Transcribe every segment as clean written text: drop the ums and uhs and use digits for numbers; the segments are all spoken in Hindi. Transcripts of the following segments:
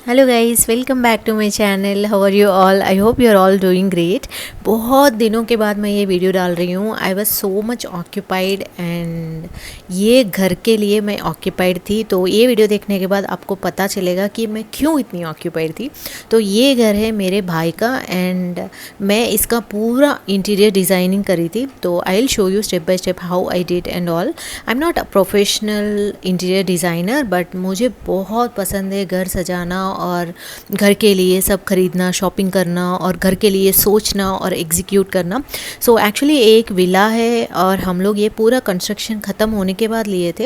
Hello guys, welcome back to my channel. How are you all? I hope you are all doing great. बहुत दिनों के बाद मैं ये वीडियो डाल रही हूँ। I was so much occupied and ये घर के लिए मैं ऑक्यूपाइड थी। तो ये वीडियो देखने के बाद आपको पता चलेगा कि मैं क्यों इतनी ऑक्यूपाइड थी। तो ये घर है मेरे भाई का एंड मैं इसका पूरा इंटीरियर डिज़ाइनिंग करी थी। तो I will show you step by step how I did and all. I am not a professional interior designer, but मुझे बहुत पसंद है घर सजाना और घर के लिए सब खरीदना, शॉपिंग करना और घर के लिए सोचना और एग्जीक्यूट करना। सो एक्चुअली एक विला है और हम लोग ये पूरा कंस्ट्रक्शन ख़त्म होने के बाद लिए थे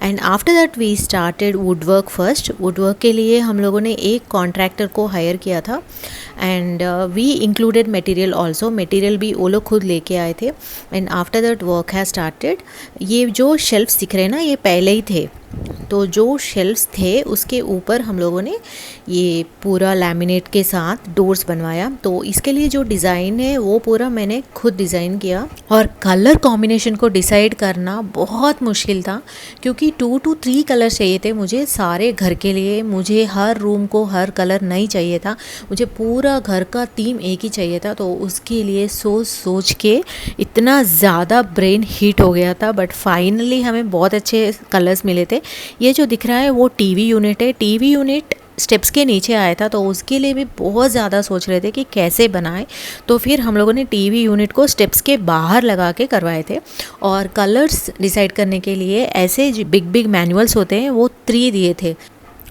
and after that we started wood work first. Wood work के लिए हम लोगों ने एक कॉन्ट्रैक्टर को हायर किया था and we included material also. Material भी वो लोग खुद लेके आए थे and after that work has started. ये जो शेल्फ्स दिख रहे हैं ना, ये पहले ही थे। तो जो शेल्फ्स थे उसके ऊपर हम लोगों ने ये पूरा लैमिनेट के साथ डोर्स बनवाया। तो इसके लिए जो डिज़ाइन है वो पूरा मैंने खुद डिज़ाइन किया और कलर कॉम्बिनेशन को डिसाइड करना बहुत मुश्किल था क्योंकि 2 to 3 कलर चाहिए थे मुझे सारे घर के लिए। मुझे हर रूम को हर कलर नहीं चाहिए था, मुझे पूरा घर का थीम एक ही चाहिए था। तो उसके लिए सोच सोच के इतना ज़्यादा ब्रेन हीट हो गया था, बट फाइनली हमें बहुत अच्छे कलर्स मिले थे। ये जो दिख रहा है वो टीवी यूनिट है। टीवी यूनिट स्टेप्स के नीचे आया था तो उसके लिए भी बहुत ज़्यादा सोच रहे थे कि कैसे बनाएं। तो फिर हम लोगों ने टीवी यूनिट को स्टेप्स के बाहर लगा के करवाए थे। और कलर्स डिसाइड करने के लिए ऐसे बिग बिग मैनुअल्स होते हैं, वो 3 दिए थे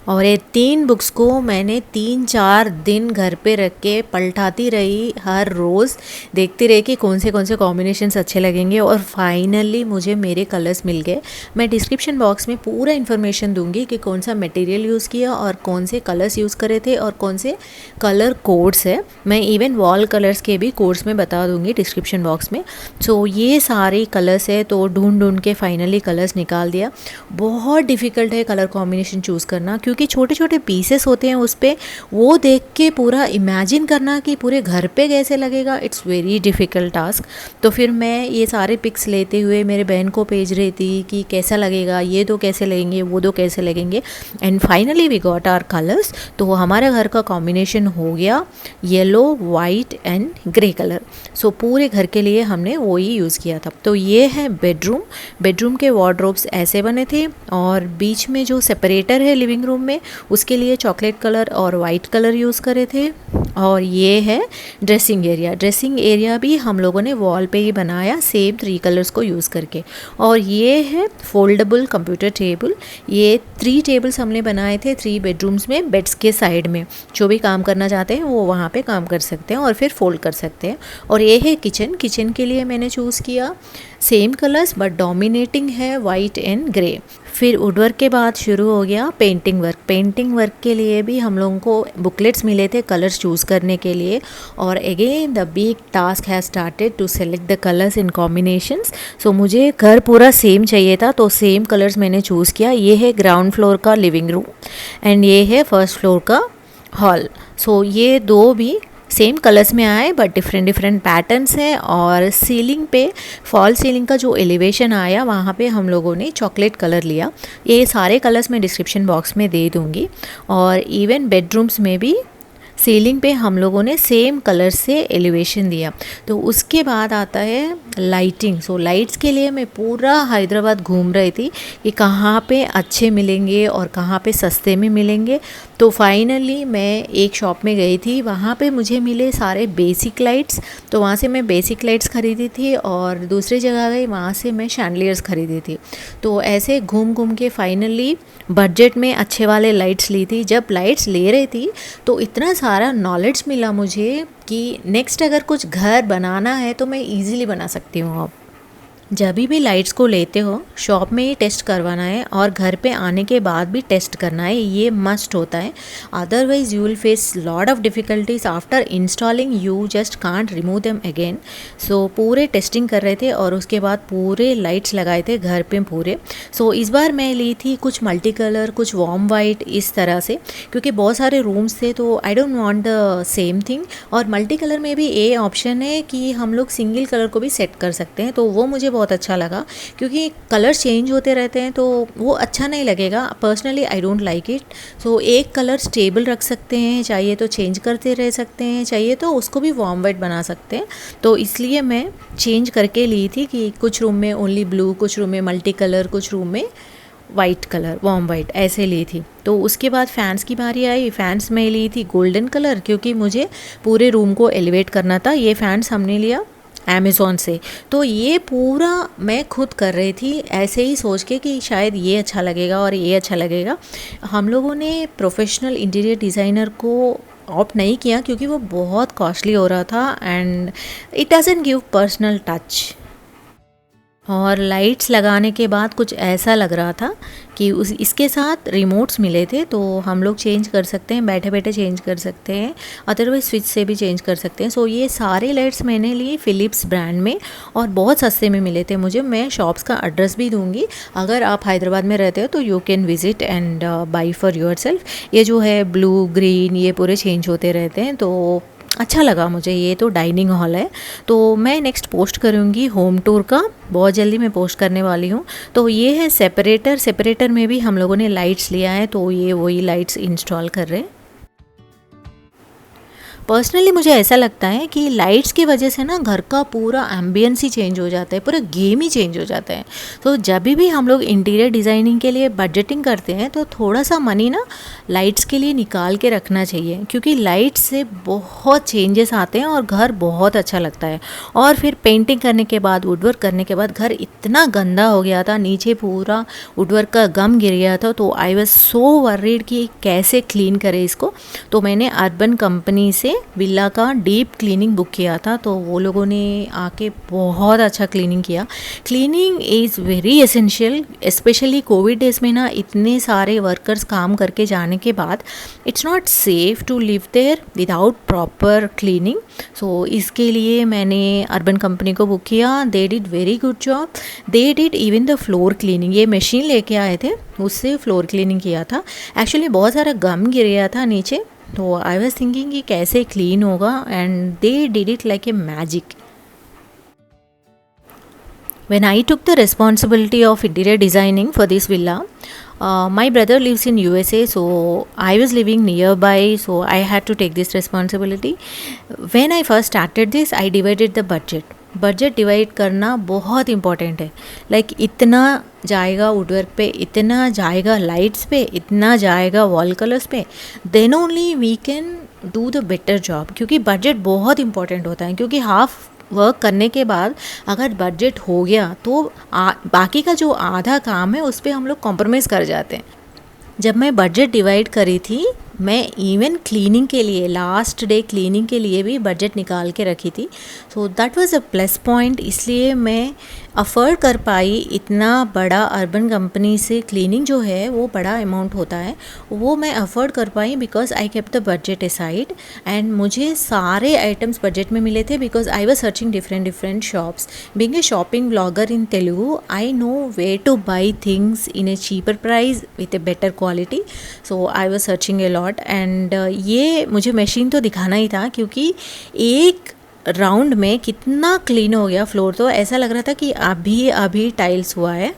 और ये 3 बुक्स को मैंने 3-4 दिन घर पे रख के पलटाती रही, हर रोज़ देखती रही कि कौन से कॉम्बिनेशंस अच्छे लगेंगे और फाइनली मुझे मेरे कलर्स मिल गए। मैं डिस्क्रिप्शन बॉक्स में पूरा इन्फॉर्मेशन दूंगी कि कौन सा मटेरियल यूज़ किया और कौन से कलर्स यूज़ करे थे और कौन से कलर कोड्स है। मैं इवन वॉल कलर्स के भी कोड्स में बता दूंगी डिस्क्रिप्शन बॉक्स में। सो ये सारे कलर्स है तो ढूंढ के फाइनली कलर्स निकाल दिया। बहुत डिफ़िकल्ट है कलर कॉम्बिनेशन चूज़ करना क्योंकि छोटे छोटे पीसेस होते हैं उस पर, वो देख के पूरा इमेजिन करना कि पूरे घर पे कैसे लगेगा, इट्स वेरी डिफ़िकल्ट टास्क। तो फिर मैं ये सारे पिक्स लेते हुए मेरे बहन को भेज रही थी कि कैसा लगेगा, ये दो कैसे लगेंगे, वो दो कैसे लगेंगे and finally we got our colours. तो हमारे घर का कॉम्बिनेशन हो गया yellow, white and grey colour. So पूरे घर के लिए हमने वो ही यूज़ किया था। तो ये है बेडरूम। बेडरूम के वार्डरोब्स ऐसे बने थे और बीच में जो सेपरेटर है लिविंग रूम में, उसके लिए चॉकलेट कलर और वाइट कलर यूज़ करे थे। और ये है ड्रेसिंग एरिया। ड्रेसिंग एरिया भी हम लोगों ने वॉल पे ही बनाया सेम 3 कलर्स को यूज़ करके। और ये है फोल्डेबल कंप्यूटर टेबल। ये 3 टेबल्स हमने बनाए थे 3 बेडरूम्स में, बेड्स के साइड में। जो भी काम करना चाहते हैं वो वहाँ पे काम कर सकते हैं और फिर फोल्ड कर सकते हैं। और ये है किचन। किचन के लिए मैंने चूज़ किया सेम कलर्स बट डोमिनेटिंग है वाइट एंड ग्रे। फिर वुडवर्क के बाद शुरू हो गया पेंटिंग वर्क। पेंटिंग वर्क के लिए भी हम लोगों को बुकलेट्स मिले थे कलर्स चूज़ करने के लिए और again the big task has started to select the colours in combinations. So मुझे घर पूरा सेम चाहिए था तो सेम कलर्स मैंने चूज़ किया। ये है ग्राउंड फ्लोर का लिविंग रूम एंड ये है फर्स्ट फ्लोर का हॉल। सो ये दो भी सेम कलर्स में आए बट डिफरेंट पैटर्न्स हैं। और सीलिंग पे फॉल सीलिंग का जो एलिवेशन आया वहाँ पे हम लोगों ने चॉकलेट कलर लिया। ये सारे कलर्स मैं डिस्क्रिप्शन बॉक्स में दे दूँगी। और इवन बेडरूम्स में भी सीलिंग पे हम लोगों ने सेम कलर से एलिवेशन दिया। तो उसके बाद आता है लाइटिंग। सो लाइट्स के लिए मैं पूरा हैदराबाद घूम रही थी कि कहाँ पे अच्छे मिलेंगे और कहाँ पे सस्ते में मिलेंगे। तो फाइनली मैं एक शॉप में गई थी, वहाँ पे मुझे मिले सारे बेसिक लाइट्स। तो वहाँ से मैं बेसिक लाइट्स खरीदी थी और दूसरी जगह गई, वहाँ से मैं शैंडलियर्स खरीदी थी। तो ऐसे घूम के फाइनली बजट में अच्छे वाले लाइट्स ली थी। जब लाइट्स ले रही थी तो इतना सारा नॉलेज मिला मुझे कि नेक्स्ट अगर कुछ घर बनाना है तो मैं इजीली बना सकती हूँ। अब जब भी लाइट्स को लेते हो शॉप में ही टेस्ट करवाना है और घर पे आने के बाद भी टेस्ट करना है, ये मस्ट होता है। Otherwise you will face lot of difficulties after installing, you just can't remove them again. So पूरे टेस्टिंग कर रहे थे और उसके बाद पूरे लाइट्स लगाए थे घर पे पूरे। सो इस बार मैं ली थी कुछ मल्टी कलर, कुछ वार्म वाइट, इस तरह से, क्योंकि बहुत सारे रूम्स थे तो I don't want the same thing. और मल्टी कलर में भी ये ऑप्शन है कि हम लोग सिंगल कलर को भी सेट कर सकते हैं, तो वो मुझे बहुत अच्छा लगा, क्योंकि कलर चेंज होते रहते हैं तो वो अच्छा नहीं लगेगा। Personally I don't like it. So एक कलर स्टेबल रख सकते हैं, चाहिए तो चेंज करते रह सकते हैं, चाहिए तो उसको भी वार्म वाइट बना सकते हैं। तो इसलिए मैं चेंज करके ली थी कि कुछ रूम में ओनली ब्लू, कुछ रूम में मल्टी कलर, कुछ रूम में वाइट कलर, वार्म वाइट ऐसे ली थी। तो उसके बाद फ़ैन्स की बारी आई। फ़ैन्स में ली थी गोल्डन कलर, क्योंकि मुझे पूरे रूम को एलिवेट करना था। ये फ़ैन्स हमने लिया अमेज़ॉन से। तो ये पूरा मैं खुद कर रही थी, ऐसे ही सोच के कि शायद ये अच्छा लगेगा और ये अच्छा लगेगा। हम लोगों ने प्रोफेशनल इंटीरियर डिज़ाइनर को ऑप्ट नहीं किया, क्योंकि वो बहुत कॉस्टली हो रहा था and it doesn't give personal touch. और लाइट्स लगाने के बाद कुछ ऐसा लग रहा था कि इसके साथ रिमोट्स मिले थे, तो हम लोग चेंज कर सकते हैं, बैठे बैठे चेंज कर सकते हैं, अदरवाइज स्विच से भी चेंज कर सकते हैं। सो ये सारे लाइट्स मैंने लिए फ़िलिप्स ब्रांड में और बहुत सस्ते में मिले थे मुझे। मैं शॉप्स का एड्रेस भी दूंगी, अगर आप हैदराबाद में रहते हो तो you can visit and by for your self. ये जो है ब्लू ग्रीन ये पूरे चेंज होते रहते हैं, तो अच्छा लगा मुझे। ये तो डाइनिंग हॉल है, तो मैं नेक्स्ट पोस्ट करूँगी होम टूर का, बहुत जल्दी मैं पोस्ट करने वाली हूँ। तो ये है सेपरेटर में भी हम लोगों ने लाइट्स लिया है, तो ये वही लाइट्स इंस्टॉल कर रहे हैं। पर्सनली मुझे ऐसा लगता है कि लाइट्स की वजह से ना घर का पूरा एम्बियंस ही चेंज हो जाता है, पूरा गेम ही चेंज हो जाता है। तो जब भी हम लोग इंटीरियर डिज़ाइनिंग के लिए बजटिंग करते हैं तो थोड़ा सा मनी ना लाइट्स के लिए निकाल के रखना चाहिए, क्योंकि लाइट्स से बहुत चेंजेस आते हैं और घर बहुत अच्छा लगता है। और फिर पेंटिंग करने के बाद, वुडवर्क करने के बाद घर इतना गंदा हो गया था, नीचे पूरा वुडवर्क का गम गिर गया था। तो आई वॉज सो वरीड कि कैसे क्लीन करें इसको। तो मैंने अर्बन कंपनी से विला का डीप क्लीनिंग बुक किया था, तो वो लोगों ने आके बहुत अच्छा क्लीनिंग किया। Cleaning is very essential, specially Covid days में ना इतने सारे वर्कर्स काम करके जाने के बाद it's not safe to live there without proper cleaning. So इसके लिए मैंने अर्बन कंपनी को बुक किया। They did very good job. They did even the floor cleaning, ये मशीन लेके आए थे, उससे फ्लोर क्लीनिंग किया था। एक्चुअली बहुत सारा गम गिर गया था नीचे, तो आई वॉज थिंकिंग कि कैसे क्लीन होगा, and they did it like a magic. When I took the responsibility of interior designing for this villa, my brother lives in USA, so I was living nearby, so I had to take this responsibility. When I first started this, I divided the budget. Budget divide करना बहुत इम्पॉर्टेंट है। लाइक इतना जाएगा वुडवर्क पे, इतना जाएगा लाइट्स पे, इतना जाएगा वॉल कलर्स पे, then only we can do the better job. क्योंकि बजट बहुत इम्पॉर्टेंट होता है, क्योंकि हाफ वर्क करने के बाद अगर बजट हो गया तो बाकी का जो आधा काम है उस पर हम लोग कॉम्प्रोमाइज़ कर जाते हैं। जब मैं बजट डिवाइड करी थी, मैं इवन क्लीनिंग के लिए, लास्ट डे क्लीनिंग के लिए भी बजट निकाल के रखी थी। So that was a plus point, इसलिए मैं अफोर्ड कर पाई। इतना बड़ा अर्बन कंपनी से क्लीनिंग जो है वो बड़ा अमाउंट होता है, वो मैं अफोर्ड कर पाई because I kept the budget aside. And मुझे सारे आइटम्स बजट में मिले थे because I was searching different shops. Being a shopping blogger in Telugu, I know where to buy things in a cheaper price with a better quality. So I was searching a lot. And ये मुझे मशीन तो दिखाना ही था, क्योंकि एक राउंड में कितना क्लीन हो गया फ्लोर, तो ऐसा लग रहा था कि अभी टाइल्स हुआ है।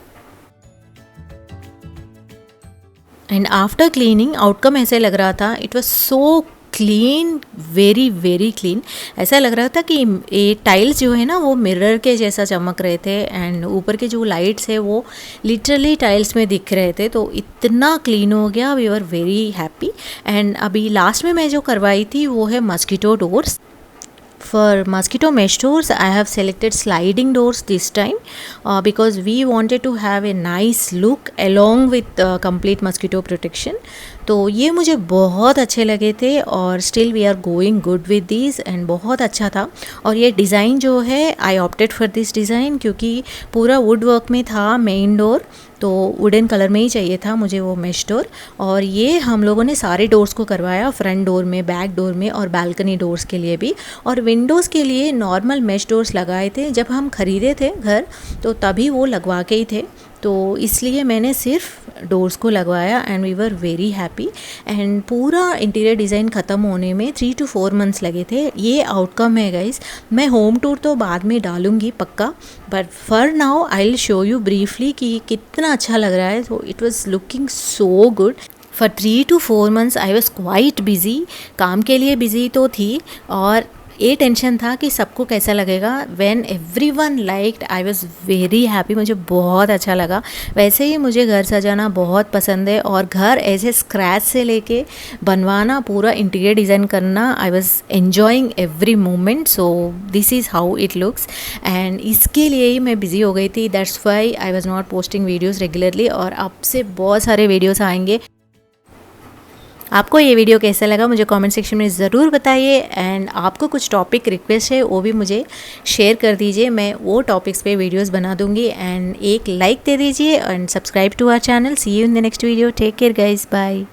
एंड आफ्टर क्लीनिंग आउटकम ऐसे लग रहा था, it was so clean, very very clean. ऐसा लग रहा था कि ये टाइल्स जो है ना वो मिरर के जैसा चमक रहे थे, एंड ऊपर के जो लाइट्स है वो लिटरली टाइल्स में दिख रहे थे। तो इतना क्लीन हो गया, we were very happy. And अभी लास्ट में मैं जो करवाई थी वो है mosquito doors. For mosquito mesh doors, I have selected sliding doors this time because we wanted to have a nice look along with complete mosquito protection. तो ये मुझे बहुत अच्छे लगे थे और still we are going good with this, and बहुत अच्छा था। और ये डिज़ाइन जो है, I opted for this design क्योंकि पूरा वुड वर्क में था मेन डोर, तो वुडन कलर में ही चाहिए था मुझे वो मेश डोर। और ये हम लोगों ने सारे डोर्स को करवाया, फ्रंट डोर में, बैक डोर में और बालकनी डोर्स के लिए भी। और विंडोज़ के लिए नॉर्मल मेश डोर्स लगाए थे, जब हम ख़रीदे थे घर तो तभी वो लगवा के ही थे। तो इसलिए मैंने सिर्फ डोर्स को लगवाया and we were very happy. And पूरा इंटीरियर डिज़ाइन ख़त्म होने में 3 to 4 मंथ्स लगे थे। ये आउटकम है गाइस। मैं होम टूर तो बाद में डालूंगी पक्का, but for now I will show you briefly कि कितना अच्छा लग रहा है। तो it was looking so good. For 3 to 4 months I was quite busy, काम के लिए बिजी तो थी, और ये टेंशन था कि सबको कैसा लगेगा। When everyone liked I was very happy, मुझे बहुत अच्छा लगा। वैसे ही मुझे घर सजाना बहुत पसंद है, और घर ऐसे स्क्रैच से लेके बनवाना, पूरा इंटीरियर डिज़ाइन करना, I was enjoying every moment. So this is how it looks. And इसके लिए ही मैं बिज़ी हो गई थी, that's why I was not posting videos regularly. और अब से बहुत सारे वीडियोज़ आएंगे। आपको ये वीडियो कैसा लगा मुझे कमेंट सेक्शन में ज़रूर बताइए। एंड आपको कुछ टॉपिक रिक्वेस्ट है वो भी मुझे शेयर कर दीजिए, मैं वो टॉपिक्स पे वीडियोस बना दूँगी। एंड एक लाइक दे दीजिए and subscribe to our channel. See you in the next video. Take care guys, bye.